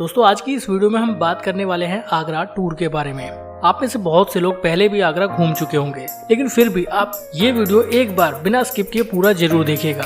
दोस्तों आज की इस वीडियो में हम बात करने वाले हैं आगरा टूर के बारे में। आप में से बहुत से लोग पहले भी आगरा घूम चुके होंगे, लेकिन फिर भी आप ये वीडियो एक बार बिना स्किप किए पूरा जरूर देखिएगा,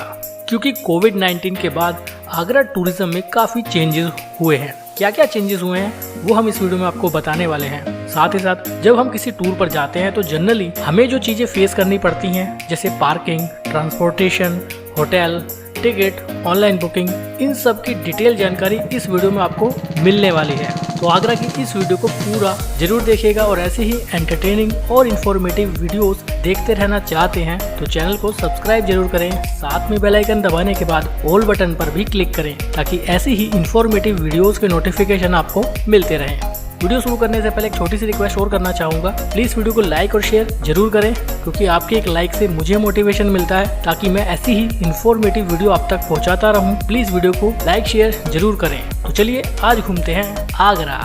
क्योंकि कोविड-19 के बाद आगरा टूरिज्म में काफी चेंजेस हुए हैं। क्या क्या चेंजेस हुए हैं वो हम इस वीडियो में आपको बताने वाले हैं। साथ ही साथ जब हम किसी टूर पर जाते हैं तो जनरली हमें जो चीजें फेस करनी पड़ती हैं, जैसे parking, transportation, hotel, ticket, online booking, इन सब की डिटेल जानकारी इस वीडियो में आपको मिलने वाली है। तो आगरा की इस वीडियो को पूरा जरूर देखिएगा और ऐसे ही एंटरटेनिंग और इन्फॉर्मेटिव वीडियोस देखते रहना चाहते हैं तो चैनल को सब्सक्राइब जरूर करें। साथ में बेल आइकन दबाने के बाद ऑल बटन पर भी क्लिक करें ताकि ऐसे ही इन्फॉर्मेटिव वीडियोस के नोटिफिकेशन आपको मिलते रहें। वीडियो शुरू करने से पहले एक छोटी सी रिक्वेस्ट और करना चाहूँगा, प्लीज़ वीडियो को लाइक और शेयर जरूर करें, क्योंकि आपके एक लाइक से मुझे मोटिवेशन मिलता है ताकि मैं ऐसी ही इन्फॉर्मेटिव वीडियो आप तक पहुँचाता रहूँ। प्लीज़ वीडियो को लाइक शेयर जरूर करें। तो चलिए आज घूमते हैं आगरा।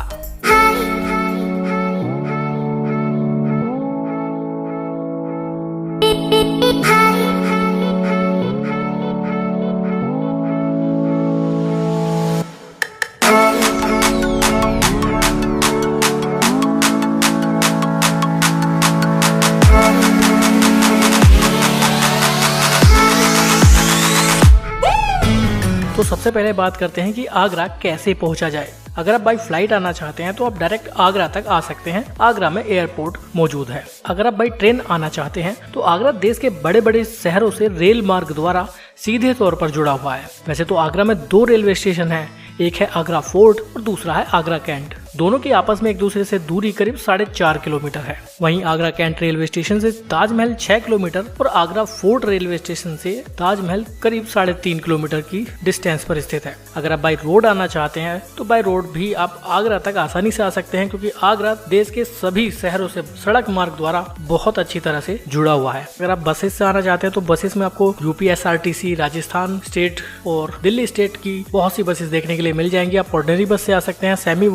तो सबसे पहले बात करते हैं कि आगरा कैसे पहुंचा जाए। अगर आप बाई फ्लाइट आना चाहते हैं तो आप डायरेक्ट आगरा तक आ सकते हैं। आगरा में एयरपोर्ट मौजूद है। अगर आप बाई ट्रेन आना चाहते हैं तो आगरा देश के बड़े बड़े शहरों से रेल मार्ग द्वारा सीधे तौर पर जुड़ा हुआ है। वैसे तो आगरा में 2 रेलवे स्टेशन हैं, एक है आगरा फोर्ट और दूसरा है आगरा कैंट। दोनों की आपस में एक दूसरे से दूरी करीब 4.5 किलोमीटर है। वहीं आगरा कैंट रेलवे स्टेशन से ताजमहल 6 किलोमीटर और आगरा फोर्ट रेलवे स्टेशन से ताजमहल करीब 3.5 किलोमीटर की डिस्टेंस पर स्थित है। अगर आप बाई रोड आना चाहते हैं तो बाई रोड भी आप आगरा तक आसानी से आ सकते हैं, क्योंकि आगरा देश के सभी शहरों से सड़क मार्ग द्वारा बहुत अच्छी तरह से जुड़ा हुआ है। अगर आप बसेस से आना चाहते हैं तो बसेस में आपको यूपीएसआरटीसी, राजस्थान स्टेट और दिल्ली स्टेट की बहुत सी बसेस देखने के लिए मिल जाएंगी। आप ऑर्डिनरी बस से आ सकते हैं, सेमी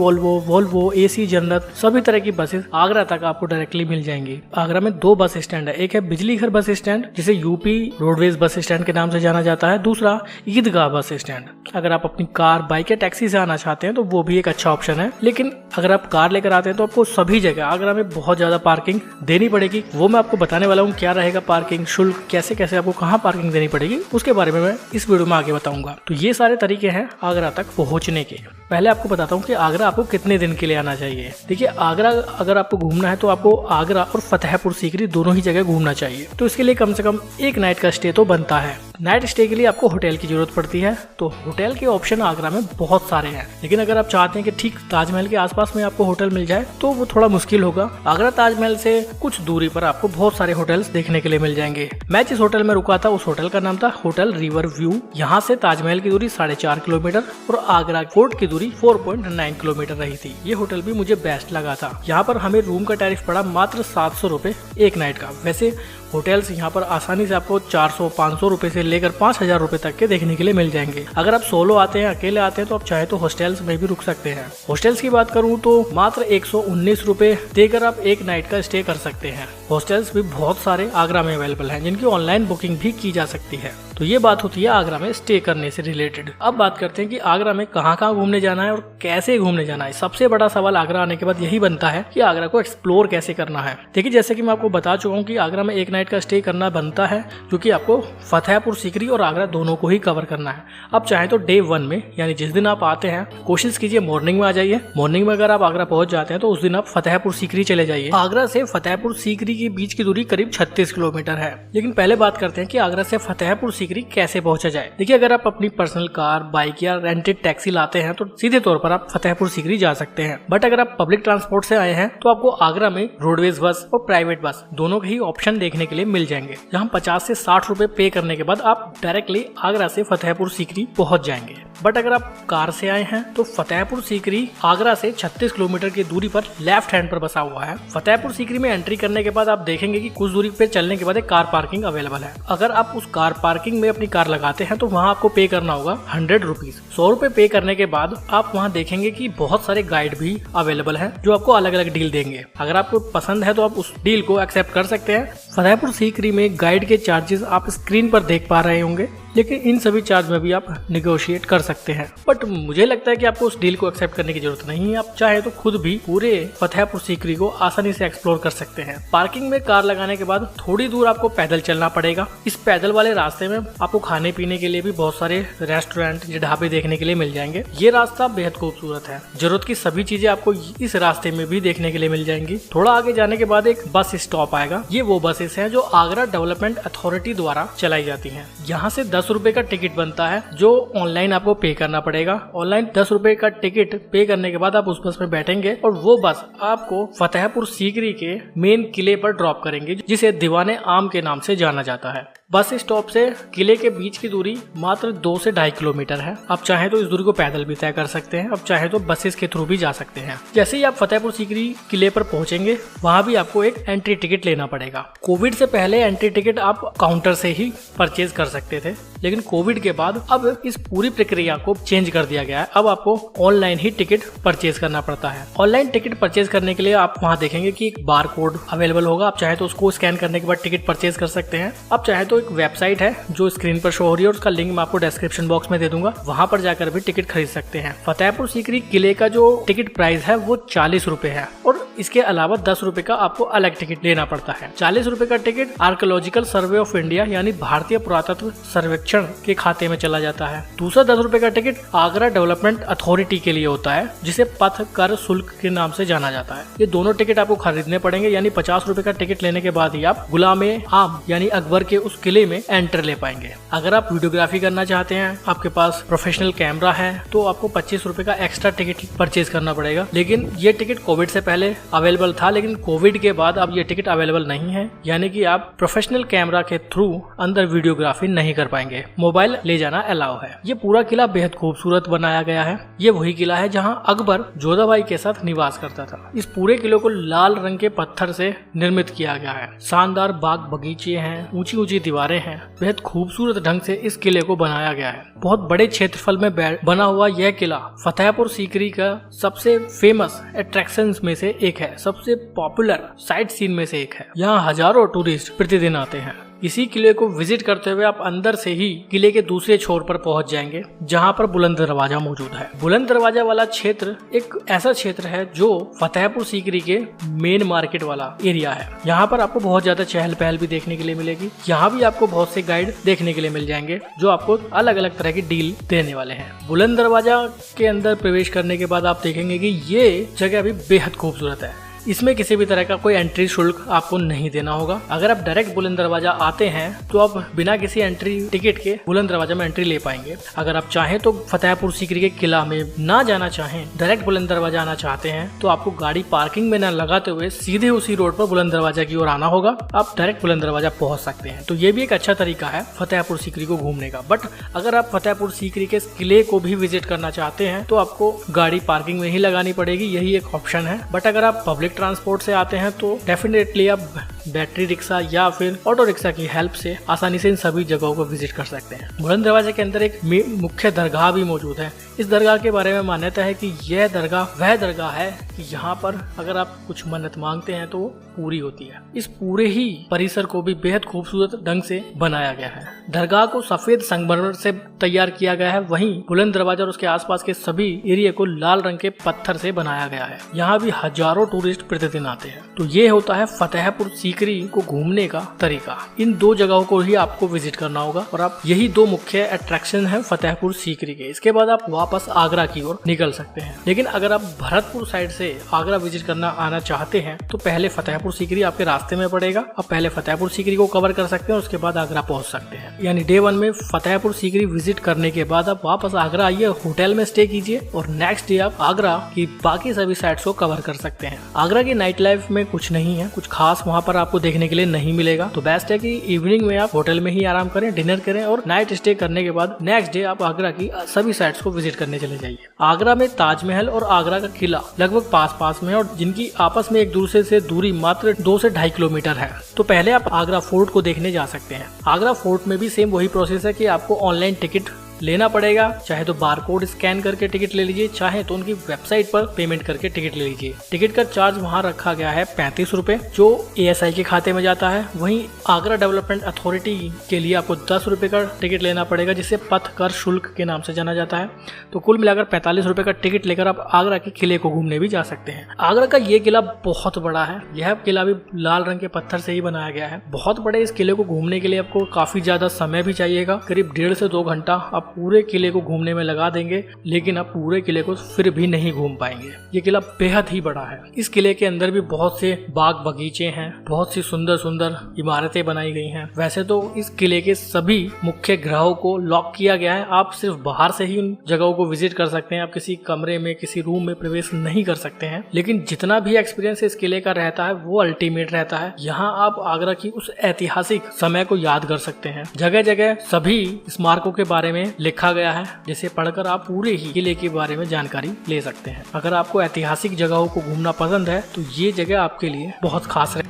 वोल्वो, एसी जनरल, सभी तरह की बसेस आगरा तक आपको डायरेक्टली मिल जाएंगी। आगरा में 2 बस स्टैंड है, एक है बिजली घर बस स्टैंड जिसे यूपी रोडवेज बस स्टैंड के नाम से जाना जाता है, दूसरा ईदगाह बस स्टैंड। अगर आप अपनी कार, बाइक या टैक्सी से आना चाहते हैं तो वो भी एक अच्छा ऑप्शन है, लेकिन अगर आप कार लेकर आते हैं तो आपको सभी जगह आगरा में बहुत ज्यादा पार्किंग देनी पड़ेगी। वो मैं आपको बताने वाला हूँ क्या रहेगा पार्किंग शुल्क, कैसे कैसे आपको कहाँ पार्किंग देनी पड़ेगी, उसके बारे में मैं इस वीडियो में आगे बताऊंगा। तो ये सारे तरीके हैं आगरा तक पहुँचने के। पहले आपको बताता हूँ कि आगरा आपको कितने दिन के लिए आना चाहिए। देखिए, आगरा अगर आपको घूमना है तो आपको आगरा और फतेहपुर सीकरी दोनों ही जगह घूमना चाहिए। तो इसके लिए कम से कम एक नाइट का स्टे तो बनता है। नाइट स्टे के लिए आपको होटल की जरूरत पड़ती है, तो होटल के ऑप्शन आगरा में बहुत सारे हैं, लेकिन अगर आप चाहते हैं कि ठीक ताजमहल के आसपास में आपको होटल मिल जाए तो वो थोड़ा मुश्किल होगा। आगरा ताजमहल से कुछ दूरी पर आपको बहुत सारे होटल्स देखने के लिए मिल जाएंगे। मैं जिस होटल में रुका था उस होटल का नाम था होटल रिवर व्यू। यहाँ से ताजमहल की दूरी 4.5 किलोमीटर और आगरा फोर्ट की दूरी 4.9 किलोमीटर रही थी। ये होटल भी मुझे बेस्ट लगा था। यहाँ पर हमें रूम का टैरिफ पड़ा मात्र 700 रुपए एक नाइट का। वैसे होटल्स यहाँ पर आसानी से आपको 400-500 रुपए से लेकर 5000 रुपए तक के देखने के लिए मिल जाएंगे। अगर आप सोलो आते हैं, अकेले आते हैं तो आप चाहे तो हॉस्टल्स में भी रुक सकते हैं। हॉस्टल्स की बात करूँ तो मात्र 119 रुपए देकर आप एक नाइट का स्टे कर सकते हैं। हॉस्टल्स भी बहुत सारे आगरा में अवेलेबल हैं, जिनकी ऑनलाइन बुकिंग भी की जा सकती है। तो ये बात होती है आगरा में स्टे करने से रिलेटेड। अब बात करते हैं कि आगरा में कहाँ कहाँ घूमने जाना है और कैसे घूमने जाना है। सबसे बड़ा सवाल आगरा आने के बाद यही बनता है कि आगरा को एक्सप्लोर कैसे करना है। देखिए, जैसे कि मैं आपको बता चुका हूँ कि आगरा में एक नाइट का स्टे करना बनता है, क्योंकि आपको फतेहपुर सीकरी और आगरा दोनों को ही कवर करना है। अब चाहे तो डे 1 में, यानी जिस दिन आप आते हैं, कोशिश कीजिए मॉर्निंग में आ जाइए। मॉर्निंग में अगर आप आगरा पहुंच जाते हैं तो उस दिन आप फतेहपुर सीकरी चले जाइए। आगरा से फतेहपुर सीकरी के बीच की दूरी करीब 36 किलोमीटर है। लेकिन पहले बात करते हैं कि आगरा से फतेहपुर सीकरी कैसे पहुंचा जाए। देखिए, अगर आप अपनी पर्सनल कार, बाइक या रेंटेड टैक्सी लाते हैं तो सीधे तौर पर आप फतेहपुर सीकरी जा सकते हैं। बट अगर आप पब्लिक ट्रांसपोर्ट से आए हैं तो आपको आगरा में रोडवेज बस और प्राइवेट बस दोनों के ही ऑप्शन देखने के लिए मिल जाएंगे, जहां 50 से 60 रुपए पे करने के बाद आप डायरेक्टली आगरा से फतेहपुर सीकरी पहुंच जाएंगे। बट अगर आप कार से आए हैं तो फतेहपुर सीकरी आगरा से 36 किलोमीटर की दूरी पर लेफ्ट हैंड पर बसा हुआ है। फतेहपुर सीकरी में एंट्री करने के बाद आप देखेंगे कि कुछ दूरी पे चलने के बाद एक कार पार्किंग अवेलेबल है। अगर आप उस कार पार्किंग में अपनी कार लगाते हैं तो वहाँ आपको पे करना होगा 100 रुपीज। 100 रुपए पे करने के बाद आप वहाँ देखेंगे कि बहुत सारे गाइड भी अवेलेबल हैं जो आपको अलग अलग डील देंगे। अगर आपको पसंद है तो आप उस डील को एक्सेप्ट कर सकते हैं। फतेहपुर सीकरी में गाइड के चार्जेस आप स्क्रीन पर देख पा रहे होंगे। लेकिन इन सभी चार्ज में भी आप निगोशिएट कर सकते हैं। बट मुझे लगता है कि आपको उस डील को एक्सेप्ट करने की जरूरत नहीं है। आप चाहे तो खुद भी पूरे फतेहपुर सीकरी को आसानी से एक्सप्लोर कर सकते हैं। पार्किंग में कार लगाने के बाद थोड़ी दूर आपको पैदल चलना पड़ेगा। इस पैदल वाले रास्ते में आपको खाने पीने के लिए भी बहुत सारे रेस्टोरेंट या ढाबे देखने के लिए मिल जाएंगे। ये रास्ता बेहद खूबसूरत है। जरूरत की सभी चीजें आपको इस रास्ते में भी देखने के लिए मिल जाएंगी। थोड़ा आगे जाने के बाद एक बस स्टॉप आएगा। ये वो बसेस हैं जो आगरा डेवलपमेंट अथॉरिटी द्वारा चलाई जाती हैं। यहाँ से 10 रुपए का टिकट बनता है जो ऑनलाइन आपको पे करना पड़ेगा। ऑनलाइन 10 रुपए का टिकट पे करने के बाद आप उस बस में बैठेंगे और वो बस आपको फतेहपुर सीकरी के मेन किले पर ड्रॉप करेंगे, जिसे दीवाने आम के नाम से जाना जाता है। बस स्टॉप से किले के बीच की दूरी मात्र 2 से 2.5 किलोमीटर है। आप चाहे तो इस दूरी को पैदल भी तय कर सकते हैं, आप चाहे तो बसेस के थ्रू भी जा सकते हैं। जैसे ही आप फतेहपुर सीकरी किले पर पहुंचेंगे, वहां भी आपको एक एंट्री टिकट लेना पड़ेगा। कोविड से पहले एंट्री टिकट आप काउंटर से ही परचेज कर सकते थे, लेकिन कोविड के बाद अब इस पूरी प्रक्रिया को चेंज कर दिया गया है। अब आपको ऑनलाइन ही टिकट परचेज करना पड़ता है। ऑनलाइन टिकट परचेज करने के लिए आप वहाँ देखेंगे कि एक बार कोड अवेलेबल होगा। आप चाहे तो उसको स्कैन करने के बाद टिकट परचेज कर सकते हैं। आप चाहे तो एक वेबसाइट है जो स्क्रीन पर शो हो रही है, उसका लिंक मैं आपको डिस्क्रिप्शन बॉक्स में दे दूंगा, वहां पर जाकर भी टिकट खरीद सकते हैं। फतेहपुर सीकरी किले का जो टिकट प्राइस है वो 40 रुपए है और इसके अलावा 10 रुपए का आपको अलग टिकट लेना पड़ता है। 40 रुपए का ticket archaeological survey of India यानी भारतीय पुरातत्व सर्वेक्षण के खाते में चला जाता है। दूसरा 10 रुपए का टिकट आगरा डेवलपमेंट अथॉरिटी के लिए होता है, जिसे पथ कर शुल्क के नाम से जाना जाता है। ये दोनों टिकट आपको खरीदने पड़ेंगे, यानी 50 रुपए का टिकट लेने के बाद ही आप गुलामे आम यानी अकबर के उस किले में एंटर ले पाएंगे। अगर आप वीडियोग्राफी करना चाहते हैं, आपके पास प्रोफेशनल कैमरा है, तो आपको 25 रुपए का एक्स्ट्रा टिकट परचेज करना पड़ेगा। लेकिन ये टिकट कोविड से पहले अवेलेबल था, लेकिन कोविड के बाद अब ये टिकट अवेलेबल नहीं है, यानी कि आप प्रोफेशनल कैमरा के थ्रू अंदर वीडियोग्राफी नहीं कर पाएंगे। मोबाइल ले जाना अलाउ है। ये पूरा किला बेहद खूबसूरत बनाया गया है। ये वही किला है जहाँ अकबर जोधाबाई के साथ निवास करता था। इस पूरे किले को लाल रंग के पत्थर से निर्मित किया गया है। शानदार बाग बगीचे हैं, ऊंची ऊंची दीवारें हैं। बेहद खूबसूरत ढंग से इस किले को बनाया गया है। बहुत बड़े क्षेत्रफल में बना हुआ यह किला फतेहपुर सीकरी का सबसे फेमस अट्रैक्शंस में से एक है, सबसे पॉपुलर साइट सीन में से एक है। यहाँ हजारों टूरिस्ट प्रतिदिन आते हैं। इसी किले को विजिट करते हुए आप अंदर से ही किले के दूसरे छोर पर पहुंच जाएंगे, जहां पर बुलंद दरवाजा मौजूद है। बुलंद दरवाजा वाला क्षेत्र एक ऐसा क्षेत्र है जो फतेहपुर सीकरी के मेन मार्केट वाला एरिया है। यहाँ पर आपको बहुत ज्यादा चहल पहल भी देखने के लिए मिलेगी। यहाँ भी आपको बहुत से गाइड देखने के लिए मिल जाएंगे जो आपको अलग अलग तरह की डील देने वाले हैं। बुलंद दरवाजा के अंदर प्रवेश करने के बाद आप देखेंगे कि ये जगह भी बेहद खूबसूरत है। इसमें किसी भी तरह का कोई एंट्री शुल्क आपको नहीं देना होगा। अगर आप डायरेक्ट बुलंद दरवाजा आते हैं तो आप बिना किसी एंट्री टिकट के बुलंद दरवाजा में एंट्री ले पाएंगे। अगर आप चाहें तो फतेहपुर सीकरी के किला में ना जाना चाहें, डायरेक्ट बुलंद दरवाजा आना चाहते हैं, तो आपको गाड़ी पार्किंग में न लगाते हुए सीधे उसी रोड पर बुलंद दरवाजा की ओर आना होगा। आप डायरेक्ट बुलंद दरवाजा पहुंच सकते हैं। तो ये भी एक अच्छा तरीका है फतेहपुर सीकरी को घूमने का। बट अगर आप फतेहपुर सीकरी के किले को भी विजिट करना चाहते हैं तो आपको गाड़ी पार्किंग में ही लगानी पड़ेगी, यही एक ऑप्शन है। बट अगर आप पब्लिक ट्रांसपोर्ट से आते हैं तो डेफिनेटली आप बैटरी रिक्शा या फिर ऑटो रिक्शा की हेल्प से आसानी से इन सभी जगहों को विजिट कर सकते हैं। बुलंद दरवाजे के अंदर एक मुख्य दरगाह भी मौजूद है। इस दरगाह के बारे में मान्यता है कि यह दरगाह वह दरगाह है कि यहाँ पर अगर आप कुछ मन्नत मांगते हैं तो पूरी होती है। इस पूरे ही परिसर को भी बेहद खूबसूरत ढंग से बनाया गया है। दरगाह को सफेद संगमरमर से तैयार किया गया है, वहीं बुलंद दरवाजा और उसके आसपास के सभी एरिया को लाल रंग के पत्थर से बनाया गया है। यहाँ भी हजारों टूरिस्ट प्रतिदिन आते हैं। तो ये होता है फतेहपुर सीकरी को घूमने का तरीका। इन दो जगहों को ही आपको विजिट करना होगा और आप यही दो मुख्य अट्रैक्शन है फतेहपुर सीकरी के। इसके बाद आप वापस आगरा की ओर निकल सकते हैं। लेकिन अगर आप भरतपुर साइड से आगरा विजिट करना आना चाहते हैं तो पहले फतेहपुर सीकरी आपके रास्ते में पड़ेगा। आप पहले फतेहपुर सीकरी को कवर कर सकते हैं और उसके बाद आगरा पहुंच सकते हैं। यानी डे 1 में फतेहपुर सीकरी विजिट करने के बाद आप वापस आगरा आइए, होटल में स्टे कीजिए और नेक्स्ट डे आप आगरा की बाकी सभी साइट्स को कवर कर सकते हैं। आगरा की नाइट लाइफ में कुछ नहीं है, कुछ खास वहाँ पर आपको देखने के लिए नहीं मिलेगा। तो बेस्ट है कि इवनिंग में आप होटल में ही आराम करें, डिनर करें और नाइट स्टे करने के बाद नेक्स्ट डे आप आगरा की सभी साइट्स को विजिट करने चले जाइए। आगरा में ताजमहल और आगरा का किला लगभग पास में है और जिनकी आपस में एक दूसरे से दूरी मात्र 2 से 2.5 किलोमीटर है। तो पहले आप आगरा फोर्ट को देखने जा सकते हैं। आगरा फोर्ट में भी सेम वही प्रोसेस है कि आपको ऑनलाइन टिकट लेना पड़ेगा। चाहे तो बारकोड स्कैन करके टिकट ले लीजिए, चाहे तो उनकी वेबसाइट पर पेमेंट करके टिकट ले लीजिए। टिकट का चार्ज वहाँ रखा गया है 35 रुपए, जो ASI के खाते में जाता है। वहीं आगरा डेवलपमेंट अथॉरिटी के लिए आपको 10 रुपए का टिकट लेना पड़ेगा, जिसे पथ कर शुल्क के नाम से जाना जाता है। तो कुल मिलाकर 45 रुपए का टिकट लेकर आप आगरा के किले को घूमने भी जा सकते हैं। आगरा का ये किला बहुत बड़ा है। यह किला भी लाल रंग के पत्थर से ही बनाया गया है। बहुत बड़े इस किले को घूमने के लिए आपको काफी ज्यादा समय भी चाहिएगा। करीब 1.5 से 2 घंटा आप पूरे किले को घूमने में लगा देंगे, लेकिन आप पूरे किले को फिर भी नहीं घूम पाएंगे। ये किला बेहद ही बड़ा है। इस किले के अंदर भी बहुत से बाग बगीचे हैं, बहुत सी सुंदर सुंदर इमारतें बनाई गई हैं। वैसे तो इस किले के सभी मुख्य गृहों को लॉक किया गया है। आप सिर्फ बाहर से ही उन जगहों को विजिट कर सकते हैं। आप किसी कमरे में, किसी रूम में प्रवेश नहीं कर सकते हैं। लेकिन जितना भी एक्सपीरियंस इस किले का रहता है वो अल्टीमेट रहता है। यहाँ आप आगरा की उस ऐतिहासिक समय को याद कर सकते हैं। जगह जगह सभी स्मारकों के बारे में लिखा गया है, जिसे पढ़कर आप पूरे ही किले के बारे में जानकारी ले सकते हैं। अगर आपको ऐतिहासिक जगहों को घूमना पसंद है तो ये जगह आपके लिए बहुत खास है।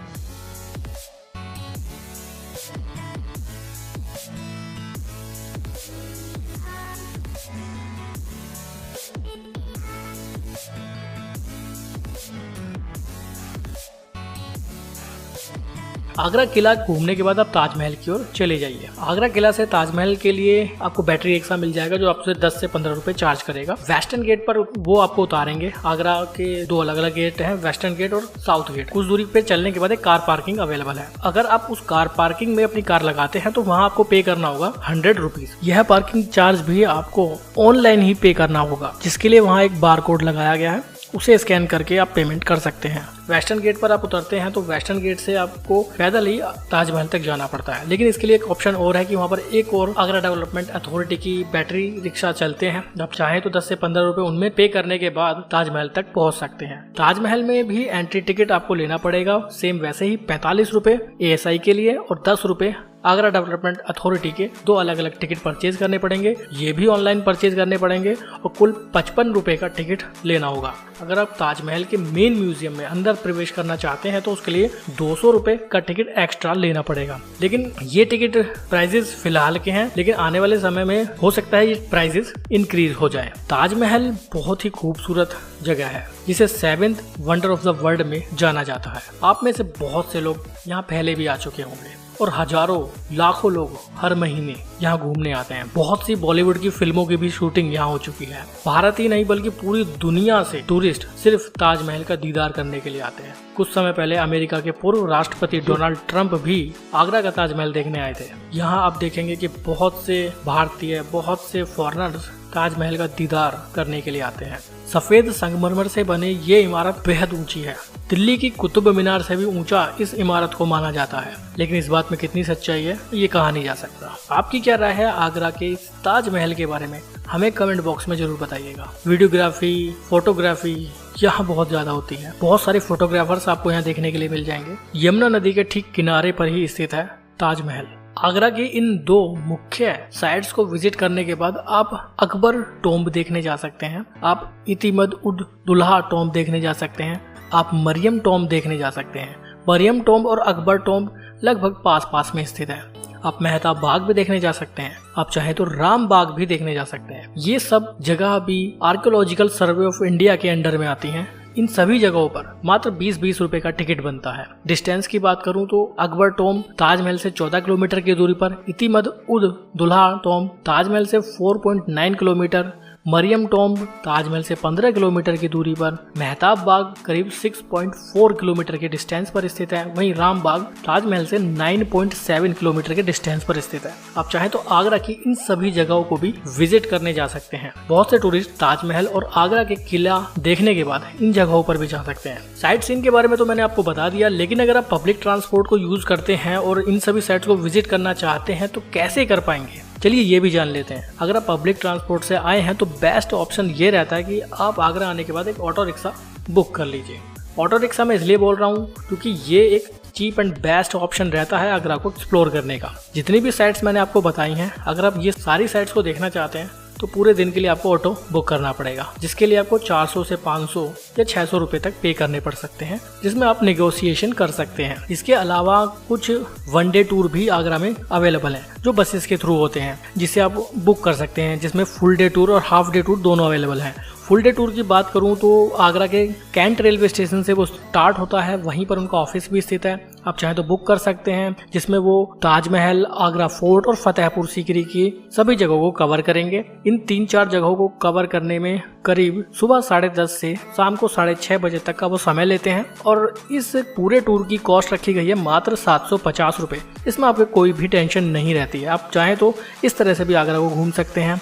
आगरा किला घूमने के बाद आप ताजमहल की ओर चले जाइए। आगरा किला से ताजमहल के लिए आपको बैटरी रिक्शा मिल जाएगा, जो आपसे 10 से 15 रुपए चार्ज करेगा। वेस्टर्न गेट पर वो आपको उतारेंगे। आगरा के 2 अलग अलग गेट हैं, वेस्टर्न गेट और साउथ गेट। कुछ दूरी पे चलने के बाद एक कार पार्किंग अवेलेबल है। अगर आप उस कार पार्किंग में अपनी कार लगाते हैं तो वहाँ आपको पे करना होगा 100 रुपीज। यह पार्किंग चार्ज भी आपको ऑनलाइन ही पे करना होगा, जिसके लिए वहाँ एक बारकोड लगाया गया है, उसे स्कैन करके आप पेमेंट कर सकते हैं। वेस्टर्न गेट पर आप उतरते हैं तो वेस्टर्न गेट से आपको पैदल ही ताजमहल तक जाना पड़ता है। लेकिन इसके लिए एक ऑप्शन और है कि वहाँ पर एक और आगरा डेवलपमेंट अथॉरिटी की बैटरी रिक्शा चलते हैं। आप चाहें तो 10 से 15 रुपए उनमें पे करने के बाद ताजमहल तक पहुँच सकते हैं। ताजमहल में भी एंट्री टिकट आपको लेना पड़ेगा, सेम वैसे ही 45 रुपए ASI के लिए और 10 रुपए आगरा डेवलपमेंट अथॉरिटी के 2 अलग अलग टिकट परचेज करने पड़ेंगे। ये भी ऑनलाइन परचेज करने पड़ेंगे और कुल 55 रुपए का टिकट लेना होगा। अगर आप ताजमहल के मेन म्यूजियम में अंदर प्रवेश करना चाहते हैं तो उसके लिए 200 रुपए का टिकट एक्स्ट्रा लेना पड़ेगा। लेकिन ये टिकट प्राइजेस फिलहाल के हैं, लेकिन आने वाले समय में हो सकता है ये प्राइजेस इंक्रीज हो जाए। ताजमहल बहुत ही खूबसूरत जगह है, जिसे 7th wonder of the world में जाना जाता है। आप में से बहुत से लोग यहाँ पहले भी आ चुके होंगे और हजारों लाखों लोग हर महीने यहाँ घूमने आते हैं। बहुत सी बॉलीवुड की फिल्मों की भी शूटिंग यहाँ हो चुकी है। भारत ही नहीं बल्कि पूरी दुनिया से टूरिस्ट सिर्फ ताजमहल का दीदार करने के लिए आते हैं। कुछ समय पहले अमेरिका के पूर्व राष्ट्रपति डोनाल्ड ट्रंप भी आगरा का ताजमहल देखने आए थे। यहाँ आप देखेंगे कि बहुत से भारतीय, बहुत से फॉरेनर्स ताजमहल का दीदार करने के लिए आते हैं। सफेद संगमरमर से बने ये इमारत बेहद ऊंची है। दिल्ली की कुतुब मीनार से भी ऊंचा इस इमारत को माना जाता है। लेकिन इस बात में कितनी सच्चाई है ये कहा नहीं जा सकता। आपकी क्या राय है आगरा के इस ताजमहल के बारे में? हमें कमेंट बॉक्स में जरूर बताइएगा। वीडियोग्राफी, फोटोग्राफी यहाँ बहुत ज्यादा होती है। बहुत सारे फोटोग्राफर्स आपको यहाँ देखने के लिए मिल जाएंगे। यमुना नदी के ठीक किनारे पर ही स्थित है ताजमहल। आगरा की इन 2 मुख्य साइट्स को विजिट करने के बाद आप अकबर टॉम्ब देखने जा सकते हैं, आप इतिमद उद दुल्हा टॉम्ब देखने जा सकते हैं, आप मरियम टॉम्ब देखने जा सकते हैं। मरियम टॉम्ब और अकबर टॉम्ब लगभग पास पास में स्थित है। आप मेहताब बाग भी देखने जा सकते हैं। आप चाहे तो राम बाग भी देखने जा सकते हैं। ये सब जगह भी आर्कियोलॉजिकल सर्वे ऑफ इंडिया के अंडर में आती हैं। इन सभी जगहों पर मात्र 20-20 रुपए का टिकट बनता है। डिस्टेंस की बात करूं तो अकबर टॉम्ब ताजमहल से 14 किलोमीटर की दूरी पर, इतिमद उद दुल्हा टॉम्ब ताजमहल से 4.9 किलोमीटर, मरियम टॉम्ब ताजमहल से 15 किलोमीटर की दूरी पर, मेहताब बाग करीब 6.4 किलोमीटर के डिस्टेंस पर स्थित है। वहीं राम बाग ताजमहल से 9.7 किलोमीटर के डिस्टेंस पर स्थित है। आप चाहें तो आगरा की इन सभी जगहों को भी विजिट करने जा सकते हैं। बहुत से टूरिस्ट ताजमहल और आगरा के किला देखने के बाद इन जगहों पर भी जा सकते हैं। साइट सीन के बारे में तो मैंने आपको बता दिया, लेकिन अगर आप पब्लिक ट्रांसपोर्ट को यूज करते हैं और इन सभी साइट्स को विजिट करना चाहते हैं तो कैसे कर पाएंगे? चलिए ये भी जान लेते हैं। अगर आप पब्लिक ट्रांसपोर्ट से आए हैं तो बेस्ट ऑप्शन ये रहता है कि आप आगरा आने के बाद एक ऑटो रिक्शा बुक कर लीजिए। ऑटो रिक्शा मैं इसलिए बोल रहा हूँ क्योंकि ये एक चीप एंड बेस्ट ऑप्शन रहता है आगरा को एक्सप्लोर करने का। जितनी भी साइट्स मैंने आपको बताई हैं, अगर आप ये सारी साइट्स को देखना चाहते हैं तो पूरे दिन के लिए आपको ऑटो बुक करना पड़ेगा, जिसके लिए आपको 400 से 500 या 600 रुपए तक पे करने पड़ सकते हैं, जिसमें आप नेगोशिएशन कर सकते हैं। इसके अलावा कुछ वनडे टूर भी आगरा में अवेलेबल हैं जो बसेस के थ्रू होते हैं, जिसे आप बुक कर सकते हैं, जिसमें फुल डे टूर और हाफ डे टूर दोनों अवेलेबल हैं। फुल डे टूर की बात करूं तो आगरा के कैंट रेलवे स्टेशन से वो स्टार्ट होता है, वहीं पर उनका ऑफिस भी स्थित है। आप चाहे तो बुक कर सकते हैं, जिसमें वो ताजमहल, आगरा फोर्ट और फतेहपुर सीकरी की सभी जगहों को कवर करेंगे। इन 3-4 जगहों को कवर करने में करीब सुबह 10:30 से शाम को 6:30 बजे तक का वो समय लेते हैं और इस पूरे टूर की कॉस्ट रखी गई है मात्र 750 रुपए। इसमें आपको कोई भी टेंशन नहीं रहती है, आप चाहें तो इस तरह से भी आगरा को घूम सकते हैं।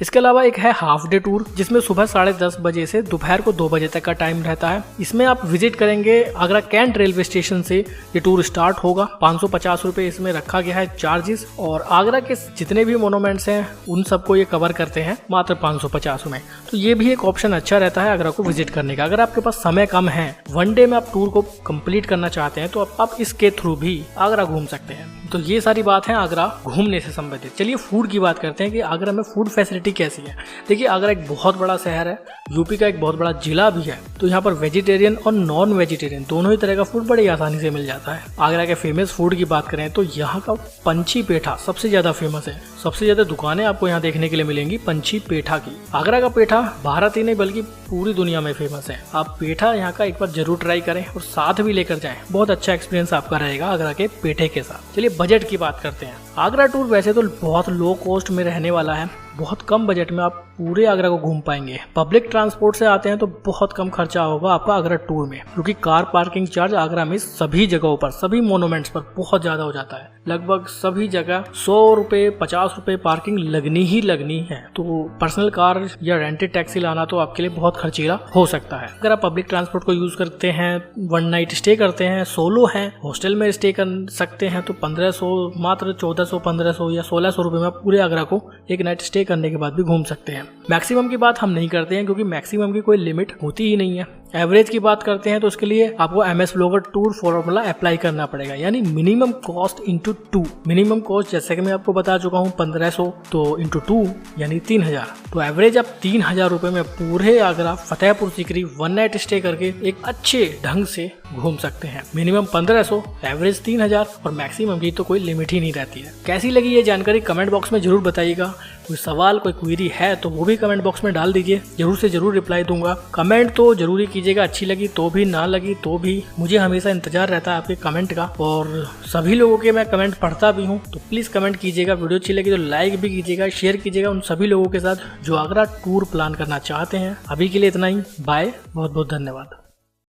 इसके अलावा एक है हाफ डे टूर, जिसमें सुबह 10:30 बजे से दोपहर को 2 बजे तक का टाइम रहता है। इसमें आप विजिट करेंगे आगरा कैंट रेलवे स्टेशन से ये टूर स्टार्ट होगा। 550 रुपए इसमें रखा गया है चार्जेस, और आगरा के जितने भी मोनूमेंट्स हैं उन सबको ये कवर करते हैं मात्र 550 में। तो ये भी एक ऑप्शन अच्छा रहता है आगरा को विजिट करने का। अगर आपके पास समय कम है, वन डे में आप टूर को कंप्लीट करना चाहते हैं, तो आप इसके थ्रू भी आगरा घूम सकते हैं। तो ये सारी बात है आगरा घूमने से संबंधित। चलिए फूड की बात करते हैं कि आगरा में फूड फैसिलिटी कैसी है। देखिए आगरा एक बहुत बड़ा शहर है, यूपी का एक बहुत बड़ा जिला भी है, तो यहाँ पर वेजिटेरियन और नॉन वेजिटेरियन दोनों ही तरह का फूड बड़ी आसानी से मिल जाता है। आगरा के फेमस फूड की बात करें तो यहाँ का पंछी पेठा सबसे ज्यादा फेमस है। सबसे ज्यादा दुकानें आपको यहाँ देखने के लिए मिलेंगी पंछी पेठा की। आगरा का पेठा भारत ही नहीं बल्कि पूरी दुनिया में फेमस है। आप पेठा यहाँ का एक बार जरूर ट्राई करें और साथ भी लेकर जाएं, बहुत अच्छा एक्सपीरियंस आपका रहेगा आगरा के पेठे के साथ। चलिए बजट की बात करते हैं। आगरा टूर वैसे तो बहुत लो कॉस्ट में रहने वाला है, बहुत कम बजट में आप पूरे आगरा को घूम पाएंगे। पब्लिक ट्रांसपोर्ट से आते हैं तो बहुत कम खर्चा होगा आपका आगरा टूर में, क्योंकि कार पार्किंग चार्ज आगरा में सभी जगहों पर, सभी मोनूमेंट्स पर बहुत ज्यादा हो जाता है। लगभग सभी जगह 100 रुपए 50 रुपए पार्किंग लगनी ही लगनी है। तो पर्सनल कार या रेंटेड टैक्सी लाना तो आपके लिए बहुत खर्चीला हो सकता है। अगर आप पब्लिक ट्रांसपोर्ट को यूज करते हैं, वन नाइट स्टे करते हैं, सोलो हैं, हॉस्टल में स्टे कर सकते हैं, तो 1500 मात्र 1400 1500 या 1600 रुपए में पूरे आगरा को एक नाइट स्टे करने के बाद भी घूम सकते हैं। मैक्सिमम की बात हम नहीं करते हैं, क्योंकि मैक्सिमम की कोई लिमिट होती ही नहीं है। एवरेज की बात करते हैं तो उसके लिए आपको MS blogger tour formula apply करना पड़ेगा, यानी minimum cost into 2। Minimum cost जैसे कि मैं आपको बता चुका हूँ 1500, तो इंटू 2 यानी 3000। तो एवरेज आप 3000 रुपए में पूरे Agra Fatehpur Sikri one night stay करके एक अच्छे ढंग से घूम सकते हैं। मिनिमम 1500, एवरेज 3000 और मैक्सिमम की तो कोई लिमिट ही नहीं रहती है। कैसी लगी ये जानकारी कमेंट बॉक्स में जरूर बताइएगा। कोई सवाल कोई क्वेरी है तो वो भी कमेंट बॉक्स में डाल दीजिए, जरूर से जरूर रिप्लाई दूंगा। कमेंट तो जरूरी कीजिएगा, अच्छी लगी तो भी, ना लगी तो भी, मुझे हमेशा इंतजार रहता है आपके कमेंट का, और सभी लोगों के मैं कमेंट पढ़ता भी हूँ। तो प्लीज कमेंट कीजिएगा। वीडियो अच्छी लगी तो लाइक भी कीजिएगा, शेयर कीजिएगा उन सभी लोगों के साथ जो आगरा टूर प्लान करना चाहते हैं। अभी के लिए इतना ही, बाय, बहुत बहुत धन्यवाद।